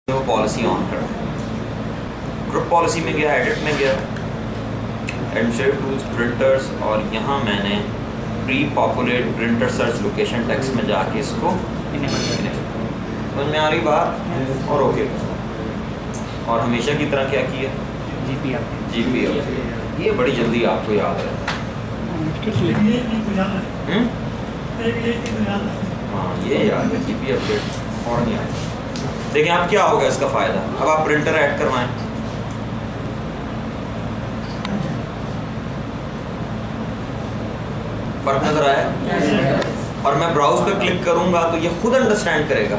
वो policy on कर, group policy में गया, एडिट में गया, एडमिनिस्ट्रेटिव टूल्स, प्रिंटर्स, और यहाँ मैंने pre populate printer search location text में जाके इसको समझ में आ रही बात और ओके। और हमेशा की तरह क्या किया, GP ये बड़ी जल्दी आपको याद है। हाँ ये याद है, GP अपडेट और नहीं आया। देखिए अब क्या होगा इसका फ़ायदा, अब आप प्रिंटर ऐड करवाएं, फर्क नजर आया। और मैं ब्राउज पे क्लिक करूंगा तो ये खुद अंडरस्टैंड करेगा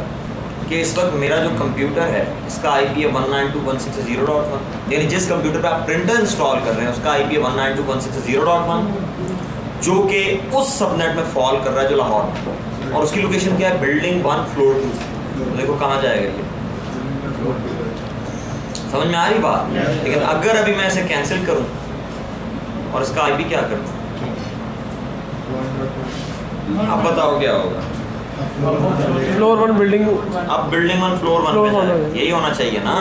कि इस वक्त मेरा जो कंप्यूटर है इसका IP है 192.168.1, यानी जिस कंप्यूटर पे आप प्रिंटर इंस्टॉल कर रहे हैं उसका IP है 192.168.1, जो कि उस सबनेट में फॉल कर रहा है जो लाहौर में, और उसकी लोकेशन क्या है, बिल्डिंग 1 फ्लोर 2। देखो कहाँ जाएगा ये, समझ में आ रही बात। लेकिन अगर अभी मैं इसे कैंसिल करूं और इसका IP क्या करूं, अब बताओ क्या होगा। फ्लोर 1 बिल्डिंग, अब बिल्डिंग 1 फ्लोर 1 पे जाए, यही होना चाहिए ना।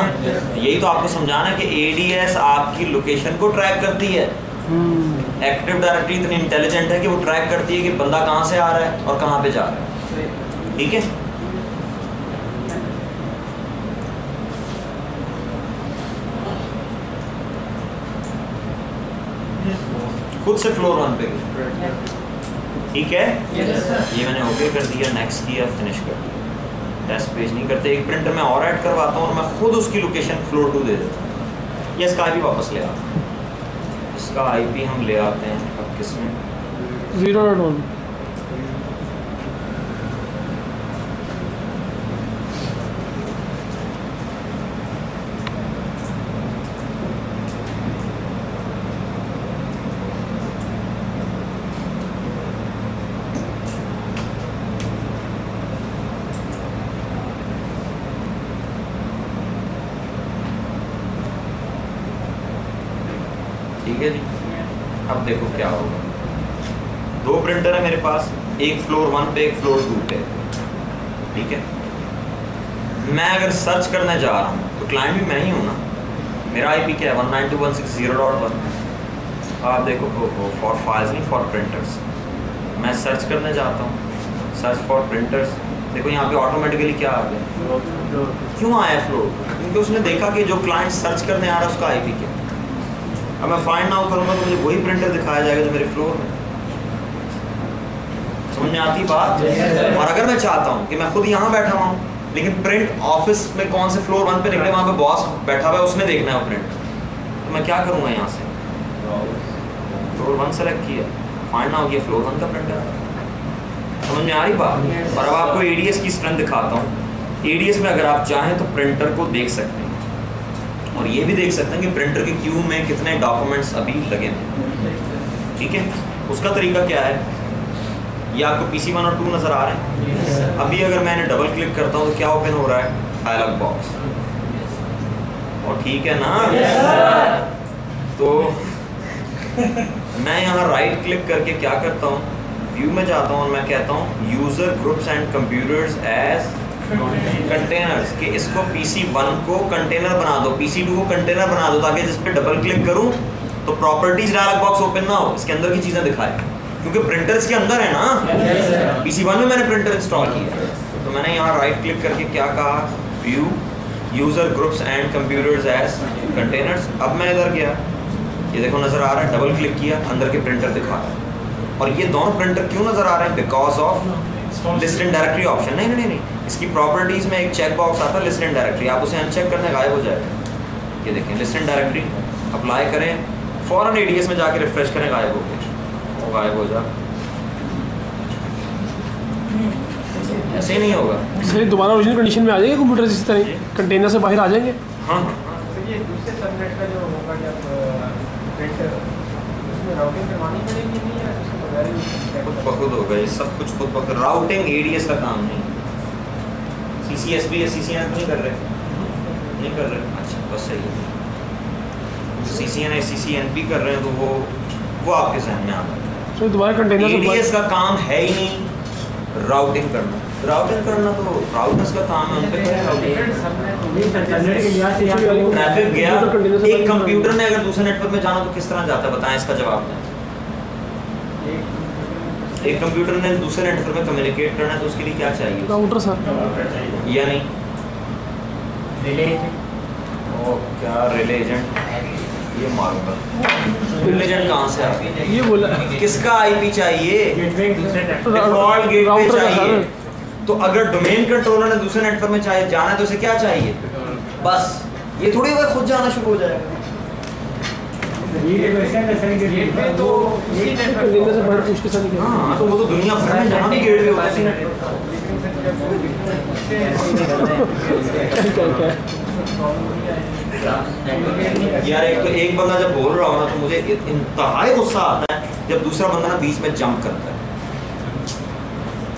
यही तो आपको समझाना है कि ADS आपकी लोकेशन को ट्रैक करती है। एक्टिव डायरेक्टरी इतनी इंटेलिजेंट है कि वो ट्रैक करती है कि बंदा कहाँ से आ रहा है और कहाँ पे जा रहा है। ठीक है, खुद से फ्लोर 1 पे गए। ठीक है, ये मैंने ओके कर दिया, नेक्स्ट किया, फिनिश कर दिया। टेस्ट पेज नहीं करते, एक प्रिंटर में और ऐड करवाता हूँ और मैं खुद उसकी लोकेशन फ्लोर 2 दे देता हूँ। ये इसका IP वापस ले आता हूँ, इसका IP हम ले आते हैं अब किस में, 0.1। ठीक है जी। अब देखो क्या होगा, 2 प्रिंटर है मेरे पास, एक फ्लोर 1 पे एक फ्लोर 2 पे। ठीक है, मैं अगर सर्च करने जा रहा हूँ तो क्लाइंट भी मैं ही हूँ ना, मेरा IP क्या है 192.168.1। आप देखो फॉर फाइल्स नहीं, फॉर प्रिंटर्स। मैं सर्च करने जाता हूँ, सर्च फॉर प्रिंटर्स, देखो यहाँ पे ऑटोमेटिकली क्या आ गया, क्यों आया फ्लोर, क्योंकि उसने देखा कि जो क्लाइंट सर्च करने आ रहा है उसका IP क्या। अब मैं फाइंड नाउ करूँगा तो मुझे वही प्रिंटर दिखाया जाएगा जो मेरे फ्लोर में। समझ में आती बात। और अगर मैं चाहता हूँ कि मैं खुद यहाँ बैठा हुआ हूँ लेकिन प्रिंट ऑफिस में कौन से फ्लोर 1 पे निकले, वहाँ पे बॉस बैठा हुआ है, उसने देखना है वो प्रिंट, तो मैं क्या करूँगा, यहाँ से फ्लोर 1 सेलेक्ट किया, फाइंड नाउ ये फ्लोर 1 का प्रिंटर है। समझ में आ रही बात। और अब आपको ADS की स्ट्रेंथ दिखाता हूँ। ADS में अगर आप चाहें तो प्रिंटर को देख सकते हैं और ये भी देख सकते हैं कि प्रिंटर के क्यू में कितने डॉक्यूमेंट्स अभी लगे हैं। ठीक है, उसका तरीका क्या है, ये आपको PC1 और 2 नज़र आ रहे हैं। अभी अगर मैंने डबल क्लिक करता हूँ तो क्या ओपन हो रहा है, डायलॉग बॉक्स। और ठीक है ना, तो मैं यहाँ राइट क्लिक करके क्या करता हूँ, व्यू में जाता हूँ और मैं कहता हूँ user groups and computers as containers, कि इसको PC1 को कंटेनर बना दो, PC2 को कंटेनर बना दो, ताकि जिस पे डबल क्लिक करूं तो प्रॉपर्टीज डायलॉग बॉक्स ओपन ना हो, इसके अंदर की चीज़ें दिखाए, क्योंकि प्रिंटर इसके अंदर है ना। PC1 में मैंने प्रिंटर इंस्टॉल किया, तो मैंने यहाँ राइट क्लिक करके क्या कहा, view user groups and computers as containers. अब मैं इधर गया, ये देखो नज़र आ रहा है, डबल क्लिक किया, अंदर के प्रिंटर दिखा रहा है। और ये दोनों प्रिंटर क्यों नज़र आ रहे हैं, because of list in directory option. नहीं, इसकी प्रॉपर्टीज़ में एक चेक बॉक्स आता है लिस्ट इन डायरेक्टरी, आप उसे अनचेक करने गायब हो जाएगा। ये देखें लिस्ट इन डायरेक्टरी, अप्लाई करें, फ़ौरन ADS में जाके रिफ्रेश करें, गायब हो गए, वो गायब हो जाए। ऐसे ही नहीं होगा, सर दोबारा ओरिजिनल कंडीशन में आ जाएंगे कंप्यूटर, इसी तरह कंटेनर से बाहर आ जाएंगे। हाँ ये दूसरे सबनेट का जो होगा जब प्रिंटर, उसमें राउटिंग करवानी पड़ेगी नहीं, या उसके बगैर ही खुद बखुद होगा ये सब कुछ, खुद बखुद। राउटिंग ADS का काम नहीं, CCSP या CCN नहीं कर रहे। अच्छा बस सही है, CCN या CCNP कर रहे हैं तो वो आपके जहन में आता है। सर दोबारा कंटेनर ADS का काम है ही नहीं राउटिंग करना, राउटिंग करना तो राउटर्स का काम है, उन पे डिफरेंट सबनेट के लिहाज से ट्रैफिक गया कंटेनर से एक कंप्यूटर ने अगर दूसरे नेटवर्क में जाना तो किस तरह जाता है, बताएं इसका जवाब दें। एक कंप्यूटर ने दूसरे नेटवर्क में कम्युनिकेट करना है तो उसके लिए क्या चाहिए? राउटर सर, या नहीं? रिले ओ क्या रिले एजेंट, ये मारूंगा। रिले एजेंट कहाँ से आ गई? ये बोला किसका आईपी चाहिए? गेटवे दूसरे नेटवर्क डिफॉल्ट गेटवे राउटर का चाहिए। सर। तो अगर डोमेन कंट्रोलर ने दूसरे नेटवर्क में चाहे जाना है तो उसे क्या चाहिए? बस ये थोड़ी वह खुद जाना शुरू हो जाएगा। गेटवे तो उसी नेटवर्क कंटेनर से बाहर पूछ के सर निकल। हाँ तो वो तो दुनिया भर में जहाँ भी गेटवे होता है। यार एक बंदा जब बोल रहा हो ना तो मुझे इंतहाई गुस्सा आता है जब दूसरा बंदा ना बीच में जंप करता है।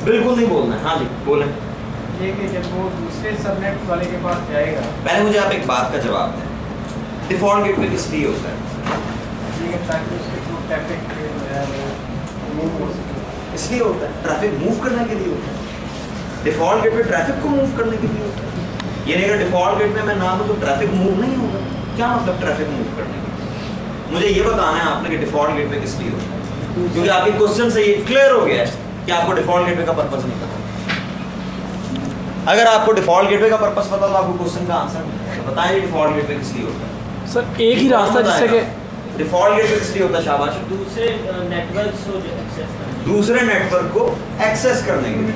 बिल्कुल नहीं बोलना है। हाँ जी बोलें। ये कि जब वो दूसरे सबनेट वाले के पास जाएगा, पहले मुझे आप एक बात का जवाब दें, डिफॉल्ट गेटवे किस लिए होता है? ये ताकि उसके थ्रू ट्रैफिक जो है वो मूव हो सके। इसलिए होता है, ट्रैफिक मूव करने के लिए होता है। डिफॉल्ट गेटवे ट्रैफिक को मूव करने के लिए होता है। ये नहीं अगर डिफॉल्ट गेटवे में ना हो तो ट्रैफिक मूव नहीं होगा। क्या मतलब ट्रैफिक मूव करने के लिए? मुझे ये बताना है आपने कि डिफॉल्ट गेटवे किस लिए होता है, क्योंकि आपके क्वेश्चन से ये क्लियर हो गया है कि आपको डिफॉल्ट गेटवे का पर्पस नहीं पता। अगर आपको डिफॉल्ट गेटवे का पर्पस पता तो आपको क्वेश्चन का आंसर मिल जाएगा। बताइए डिफॉल्ट गेटवे किस लिए होता है? सर एक ही रास्ता जिससे कि डिफॉल्ट गेटवे किस लिए होता है? शाबाश। दूसरे नेटवर्क को जो एक्सेस करना दूसरे नेटवर्क को एक्सेस करने के लिए।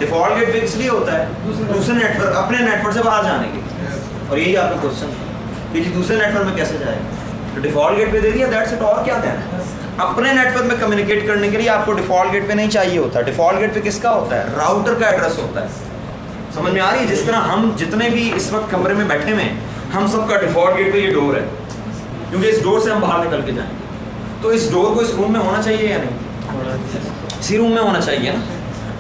डिफॉल्ट गेटवे इसलिए होता है दूसरे नेटवर्क अपने नेटवर्क से बाहर जाने के लिए। और यही आपका क्वेश्चन है कि दूसरे नेटवर्क में कैसे जाएगा। तो डिफॉल्ट गेटवे दे दिया, दैट्स इट। और क्या देना है? अपने नेटवर्क में कम्युनिकेट करने के लिए आपको डिफॉल्ट गेटवे नहीं चाहिए होता। डिफॉल्ट गेटवे किसका होता है? राउटर का एड्रेस होता है। समझ में आ रही है? जिस तरह हम जितने भी इस वक्त कमरे में बैठे हुए हैं, हम सबका डिफॉल्ट गेटवे ये डोर है, क्योंकि इस डोर से हम बाहर निकल के जाएंगे। तो इस डोर को इस रूम में होना चाहिए या नहीं? इसी रूम में होना चाहिए ना।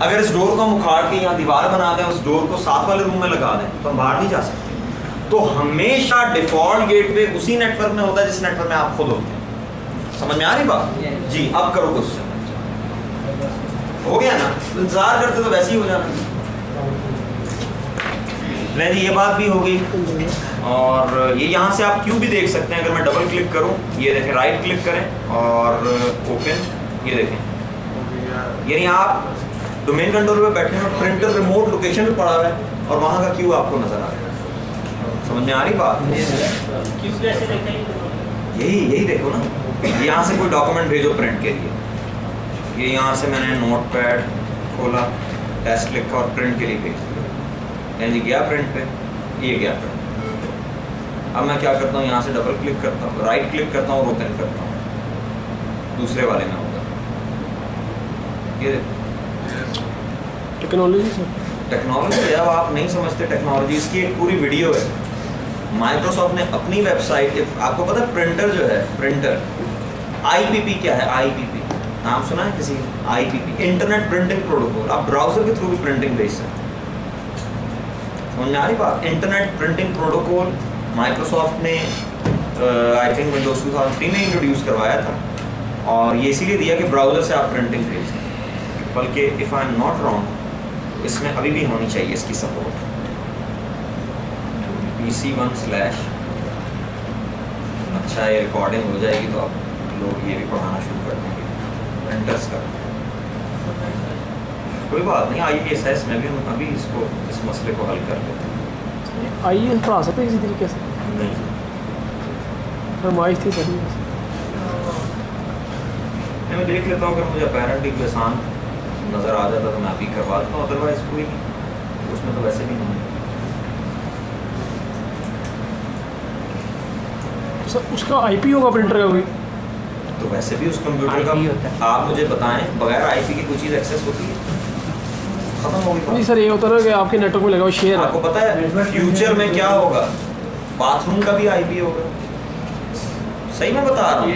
अगर इस डोर को हम उखाड़ के यहाँ दीवार बना दें, उस डोर को साथ वाले रूम में लगा दें तो हम बाहर नहीं जा सकते। तो हमेशा डिफॉल्ट गेटवे उसी नेटवर्क में होता है जिस नेटवर्क में आप खुद होते हैं। समझ में आ रही बात जी? अब करो क्वेश्चन। हो गया ना? इंतजार करते तो वैसे ही हो जाना। नहीं जी, ये बात भी हो गई। और ये यहाँ से आप क्यू भी देख सकते हैं। अगर मैं डबल क्लिक करूँ, ये देखें, राइट क्लिक करें और ओपन, ये देखें, यानी आप डोमेन कंट्रोलर पे बैठे हैं, प्रिंटर रिमोट लोकेशन पे पड़ा हुआ है और वहाँ का क्यू आपको नजर आ रहा है। समझ में आ रही बात? क्यों कैसे देखेंगे? यही देखो ना, यहाँ से कोई डॉक्यूमेंट भेजो प्रिंट के लिए। ये यहाँ से मैंने नोट पैड खोला, टेस्ट लिखा और प्रिंट के लिए भेज दिया। यानी गया प्रिंट पे, ये गया प्रिंट। अब मैं क्या करता हूँ, यहाँ से डबल क्लिक करता हूँ, राइट क्लिक करता हूँ, ओपन करता हूँ, दूसरे वाले में होगा। ये टेक्नोलॉजी सर, टेक्नोलॉजी है, आप नहीं समझते टेक्नोलॉजी। इसकी एक पूरी वीडियो है। माइक्रोसॉफ्ट ने अपनी वेबसाइट, आपको पता है प्रिंटर जो है, प्रिंटर आईपीपी क्या है? आईपीपी नाम सुना है किसी? IPP internet printing protocol. आप ब्राउजर के थ्रू भी प्रिंटिंग भेज सकते हैं। समझ में आ रही बात? इंटरनेट प्रिंटिंग प्रोटोकॉल माइक्रोसॉफ्ट ने आई थिंक विंडोज 2003 में इंट्रोड्यूस करवाया था, और ये इसीलिए दिया कि ब्राउजर से आप प्रिंटिंग भेज दें। बल्कि if I am not wrong, इसमें अभी भी होनी चाहिए इसकी सपोर्ट। PC1/, अच्छा ये रिकॉर्डिंग हो जाएगी तो आप लोग ये भी पढ़ाना शुरू कर देंगे प्रिंटर्स का। कोई बात नहीं, IESS में भी हम अभी इसको, इस मसले को हल कर लेते हैं। आइए पढ़ा सकते हैं किसी तरीके से? नहीं, फरमाइश थी सर। मैं देख लेता हूँ, अगर मुझे अपेरेंटली कोई आसान नज़र आ जाता तो मैं अभी करवा देता हूँ, अदरवाइज कोई नहीं, उसमें तो वैसे भी नहीं है। सर उसका आईपी होगा प्रिंटर का कोई? तो वैसे भी उस कंप्यूटर IP का होता है। आप मुझे बताएं, बगैर IP की कोई चीज़ एक्सेस होती है? खत्म हो गई नहीं बात। सर, ये होता है ना कि आपके नेटवर्क में लगा हुआ शेयर आपको है। पता है फ्यूचर में क्या होगा? बाथरूम का भी IP होगा। सही मैं बता रहा हूँ।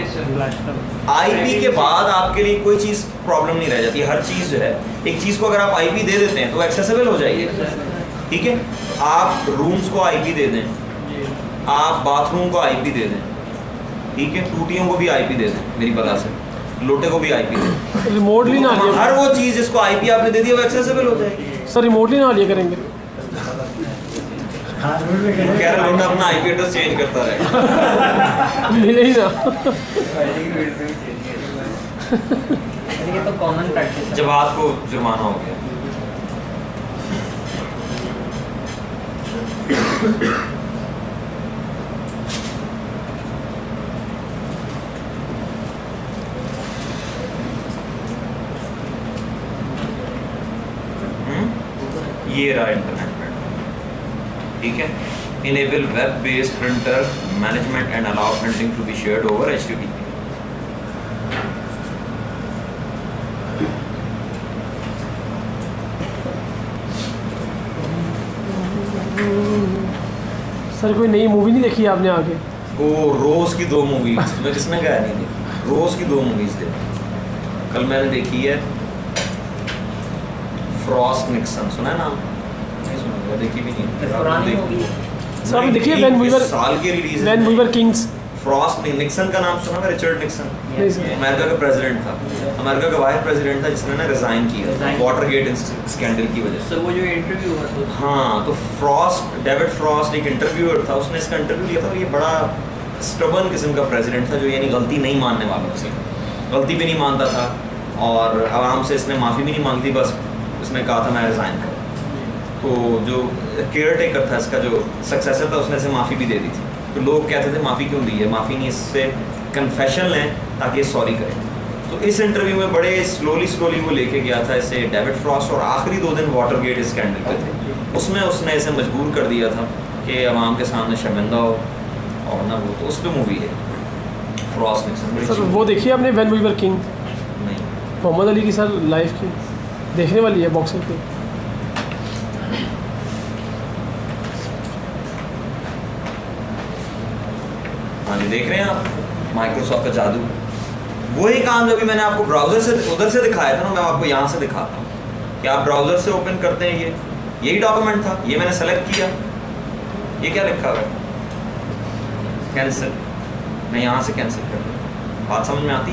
IP के बाद आपके लिए कोई चीज़ प्रॉब्लम नहीं रह जाती। हर चीज़ जो है, एक चीज़ को अगर आप IP दे देते हैं तो एक्सेसिबल हो जाएगी। ठीक है, आप रूम्स को IP दे दें, आप बाथरूम को IP दे दें, ठीक है, टूटियों को भी IP दे दें, मेरी बला से लोटे को भी IP दे दें, रिमोटली ना आने। हर वो चीज़ जिसको IP आपने दे दिया वो एक्सेसिबल हो जाएगी। सर रिमोटली ना लिया करेंगे। कह रहे लोटा अपना आईपी एड्रेस चेंज करता रहेगा। मिले ही ना। ये तो कॉमन प्रैक्टिस है। जब आपको जुर्माना हो गया ये रहा इंटरनेट प्रिंटर, ठीक है। Enable web based printer management and allow printing to be shared over HTTP। Sir कोई नई मूवी नहीं देखी आपने आगे? ओ रोज की 2 मूवीज मैं किसने कहा नहीं देखी, रोज की 2 मूवीज देखी। कल मैंने देखी है फ्रॉस्ट निक्सन, सुना है नाम? नहीं सुना, मैं देखी भी नहीं। पुरानी होगी। सर आपने देखी है व्हेन वी वर साल की रिलीज है। When we were kings? Frost नहीं, निक्सन का नाम सुना है? रिचर्ड निक्सन नहीं सर। अमेरिका का प्रेसिडेंट था, अमेरिका का वाइस प्रेसिडेंट था जिसने ना रिजाइन किया वाटरगेट स्कैंडल की वजह से। सर वो जो इंटरव्यू हुआ था हाँ, तो फ्रॉस्ट, डेविड फ्रॉस्ट एक इंटरव्यूअर था, उसने इसका इंटरव्यू लिया था और ये बड़ा स्टबर्न किस्म का प्रेसिडेंट था जो यानी गलती नहीं मानने वालों से, गलती भी नहीं मानता था और आवाम से इसने माफ़ी भी नहीं मांगी थी, बस उसने कहा था मैं रिज़ाइन करूँ। तो जो केयर टेकर था इसका, जो सक्सेसर था, उसने इसे माफ़ी भी दे दी थी। तो लोग कहते थे माफ़ी क्यों दी है, माफ़ी नहीं, इससे कन्फेशन लें ताकि ये सॉरी करें। तो इस इंटरव्यू में बड़े स्लोली वो लेके गया था इसे डेविड फ्रॉस्ट, और आखिरी 2 दिन वाटरगेट स्कैंडल पे थे, उसमें उसने इसे मजबूर कर दिया था कि अवाम के सामने शर्मिंदा हो और ना वो, तो उस पर मूवी है फ्रॉस्ट निक्सन। सर वो देखिए आपने व्हेन वी वर किंग? नहीं, मोहम्मद अली की सर लाइफ की देखने वाली है बॉक्सर पे। हाँ जी, देख रहे हैं आप माइक्रोसॉफ्ट का जादू। वही काम जो भी मैंने आपको ब्राउज़र से उधर से दिखाया था ना, मैं आपको यहाँ से दिखाता हूँ कि आप ब्राउज़र से ओपन करते हैं, यही डॉक्यूमेंट था, ये मैंने सेलेक्ट किया, ये क्या लिखा हुआ है, कैंसिल। मैं यहाँ से कैंसिल कर दूँ, बात समझ में आती,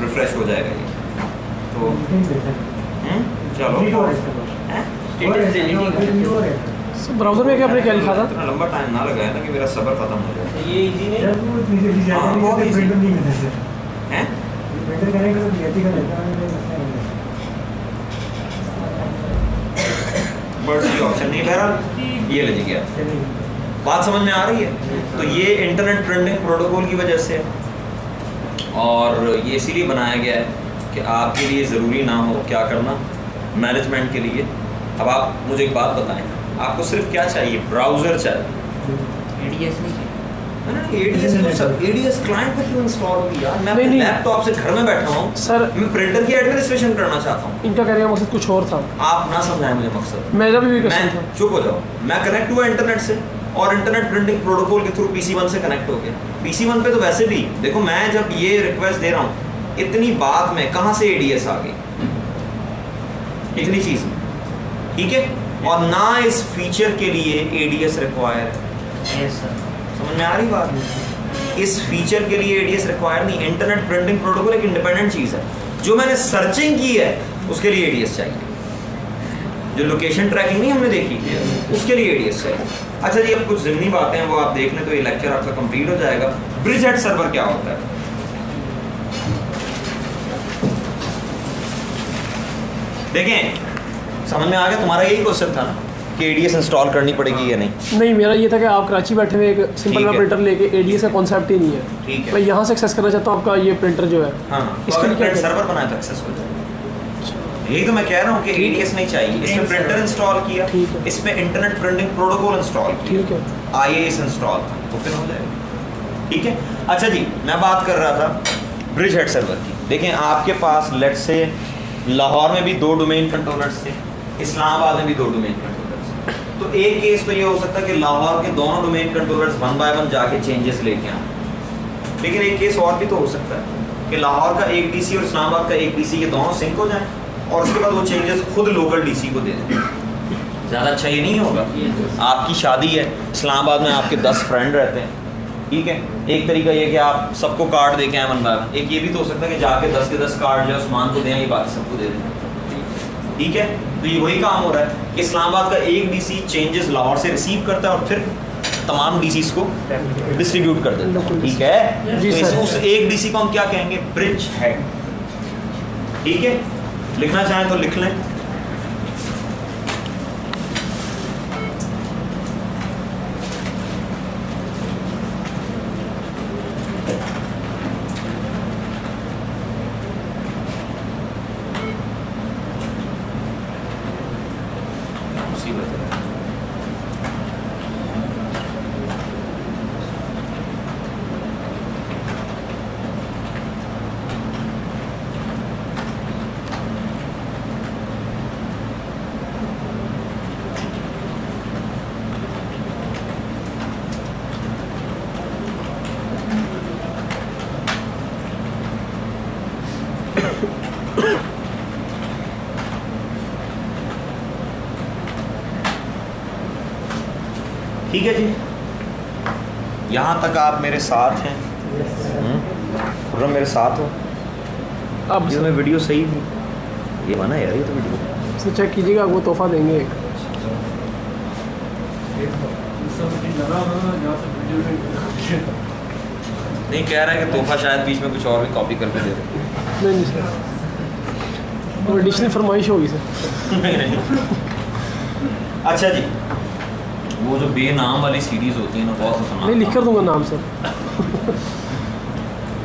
रिफ्रेश हो जाएगा ये। तो चलो सर ब्राउज़र में क्या आपने क्या लिखा था? इतना लंबा टाइम ना लगाया ना कि मेरा सब्र खत्म हो जाए। ये इजी नहीं हाँ, बहुत easy हैं? बट ये ऑप्शन नहीं, बहरहाल ये ले गया। बात समझ में आ रही है? तो ये इंटरनेट प्रिंटिंग प्रोटोकॉल की वजह से, और ये इसीलिए बनाया गया है कि आपके लिए ज़रूरी ना हो क्या करना, मैनेजमेंट के लिए। अब आप मुझे एक बात बताएं, आपको सिर्फ क्या चाहिए? ब्राउज़र चाहिए। एडीएस नहीं एडीएस क्लाइंट पे क्यों इंस्टॉल होगी यार? मैं अपने नहीं। लैपटॉप से घर में बैठा हूँ सर मैं प्रिंटर की एडमिनिस्ट्रेशन करना चाहता हूँ। इनका कहने का मकसद कुछ और था। आप ना समझाएं मुझे मकसद। मेरा भी क्वेश्चन मैं था। चुप हो जाओ। मैं कनेक्ट हुआ इंटरनेट से और इंटरनेट प्रिंटिंग प्रोटोकॉल के थ्रू PC1 से कनेक्ट हो गया। PC1 पे तो वैसे भी देखो, मैं जब ये रिक्वेस्ट दे रहा हूँ, इतनी बात में कहाँ से एडीएस आ गई, इतनी चीज़ में, ठीक है। और ना इस फीचर के लिए एडीएस रिक्वायर है। समझ में आ रही बात? इस फीचर के लिए एडीएस रिक्वायर नहीं। इंटरनेट प्रिंटिंग प्रोटोकॉल एक इंडिपेंडेंट चीज़ है। जो मैंने सर्चिंग की है उसके लिए एडीएस चाहिए। जो लोकेशन ट्रैकिंग नहीं हमने देखी उसके लिए एडीएस चाहिए। अच्छा जी, अब कुछ ज़िमनी बातें हैं वो आप देख लें तो ये लेक्चर आपका कंप्लीट हो जाएगा। ब्रिजहेड सर्वर क्या होता है? देखें, समझ में आ गया? तुम्हारा यही क्वेश्चन था ना कि एडीएस इंस्टॉल करनी पड़ेगी या नहीं? नहीं, मेरा ये था कि आप कराची बैठे हुए एक सिंपल ठीक सा है। प्रिंटर लेके एडीएस का कॉन्सेप्ट ही नहीं है। ठीक है। मैं यहाँ से एक्सेस करना चाहता हूँ आपका ये प्रिंटर जो है। हाँ, इसके लिए क्या अगर करें? सर्वर बनाया तो एक्सेस हो जाएगा। यही तो मैं कह रहा हूँ कि एडीएस नहीं चाहिए। इसमें प्रिंटर इंस्टॉल किया, ठीक है। इसमें इंटरनेट प्रिंटिंग प्रोटोकॉल इंस्टॉल किया, ठीक है। IIS इंस्टॉल था, तो फिर हो जाएगा। ठीक है। अच्छा जी, मैं बात कर रहा था ब्रिजहेड सर्वर की। देखें, आपके पास लेट से लाहौर में भी 2 डोमेन कंट्रोलर्स थे, इस्लामाबाद में भी 2 डोमेन कंट्रोलर्स। तो एक केस तो ये हो सकता है कि लाहौर के दोनों डोमेन कंट्रोलर्स 1 बाय 1 जाके चेंजेस लेके आए। लेकिन एक केस और भी तो हो सकता है कि लाहौर का एक DC और इस्लामाबाद का एक DC, ये दोनों सिंक हो जाएं और उसके बाद वो चेंजेस खुद लोकल DC को दे दें। ज़्यादा अच्छा ये नहीं होगा? आपकी शादी है, इस्लामाबाद में आपके 10 फ्रेंड रहते हैं, ठीक है। एक तरीका ये कि आप सबको कार्ड दे के आए 1 बाय 1। एक ये भी तो हो सकता है कि जाके 10 के 10 कार्ड जो उस्मान को दें, ये बाकी सबको दे दें। ठीक है, तो ये वही काम हो रहा है कि इस्लामाबाद का एक डीसी चेंजेस लाहौर से रिसीव करता है और फिर तमाम डीसीज को डिस्ट्रीब्यूट कर देता है, ठीक है। जी तो सर। उस एक डीसी को हम क्या कहेंगे, ब्रिज हेड, ठीक है। लिखना चाहें तो लिख लें। मुसीबत है। ठीक है जी, यहाँ तक आप मेरे साथ हैं। खुर्रम मेरे साथ हो। अब इसमें वीडियो सही थी, ये बना यार, ये तो वीडियो सर चेक कीजिएगा, वो तोहफा देंगे एक। नहीं कह रहा है कि तोहफा शायद बीच में कुछ और भी कॉपी करके दे दे। नहीं सर, वो एडिशनल फरमाइश होगी सर। अच्छा जी, वो जो बेनाम वाली सीरीज होती है ना, बहुत खतरनाक। नहीं, लिख कर दूंगा नाम सर।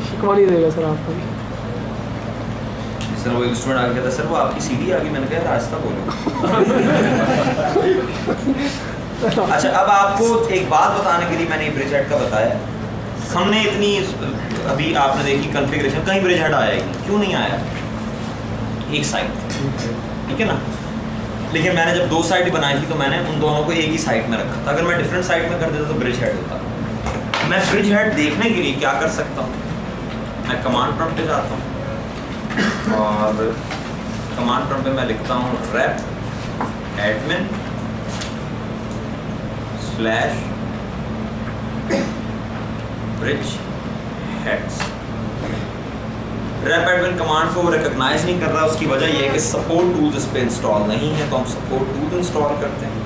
शिकवा नहीं देगा सर आपको। सर वो एक स्टूडेंट आके कहता, सर वो आपकी सीडी आ गई। मैंने कहा रास्ता बोलो। अच्छा, अब आपको एक बात बताने के लिए मैंने ब्रिज हेड का बताया। हमने इतनी अभी आपने देखी कॉन्फ़िगरेशन, कहीं ब्रिज हेड आया ही नहीं। क्यों नहीं आया? एक साइड, ठीक है ना। लेकिन मैंने जब दो साइड बनाई थी तो मैंने उन दोनों को एक ही साइड में रखा था। अगर मैं डिफरेंट साइड में कर देता तो ब्रिज हेड होता। मैं ब्रिज हेड देखने के लिए क्या कर सकता हूँ, मैं कमांड प्रॉम्प्ट पे जाता हूँ और कमांड प्रॉम्प्ट पे मैं लिखता हूँ rep admin / bridge heads। rep admin command को वो रिकॉग्नाइज नहीं कर रहा। उसकी वजह यह है कि सपोर्ट टूल्स इस पे इंस्टॉल नहीं है, तो हम सपोर्ट टूल इंस्टॉल करते हैं।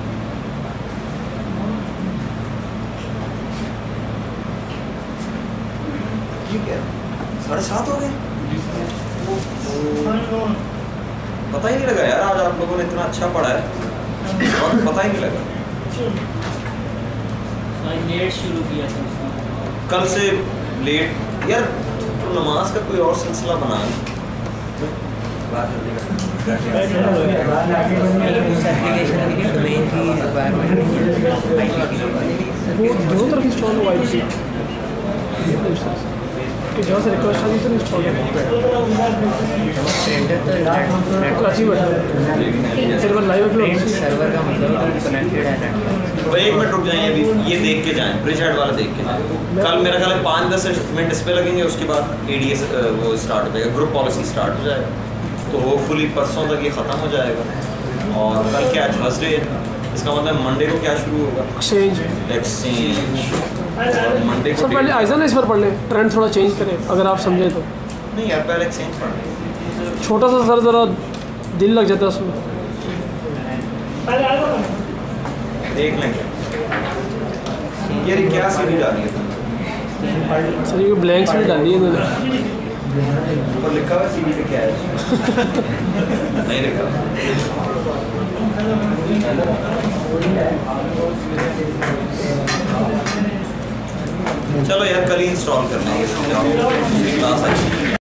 ठीक है, 7:30 हो गए। पता ही नहीं लगा यार, आज आप लोगों ने इतना अच्छा पढ़ा है, वक्त पता ही नहीं लगा। लेट शुरू किया था कल से लेट यार, तो नमाज का कोई और सिलसिला बना है। वो दोनों तरफ इंस्टॉल हुआ है कि जहाँ से रिक्वेस्ट आई तो इंस्टॉल कराची में सर्वर लाइव अपलोड। सर्वर का मतलब कनेक्टेड है। तो एक मिनट रुक जाएं, अभी ये देख के जाएं, ब्रिज हेड वाला देख के जाएं। कल मेरा ख्याल है 5-10 मिनट इस पे लगेंगे, उसके बाद ADS वो स्टार्ट हो जाएगा, ग्रुप पॉलिसी स्टार्ट हो जाएगा। तो होपफुली परसों तक ये ख़त्म हो जाएगा। और कल क्या थर्सडे, इसका मतलब मंडे को क्या शुरू होगा, एक्सचेंज। और मंडे को सर पहले आइजा ना इस पर पढ़ लें, ट्रेंड थोड़ा चेंज करें अगर आप समझें तो। नहीं यार, पहले एक्सचेंज पढ़ लें। छोटा सा सर ज़रा दिल लग जाता है उसमें। देख लेंगे यार ये क्या सीढ़ी डाली है तुमने? सर ये ब्लैंक्स भी डाली है इन्होंने। ऊपर लिखा हुआ सीढ़ी पे क्या है? नहीं लिखा। चलो यार, कल ही इंस्टॉल कर लेंगे, क्लास आई।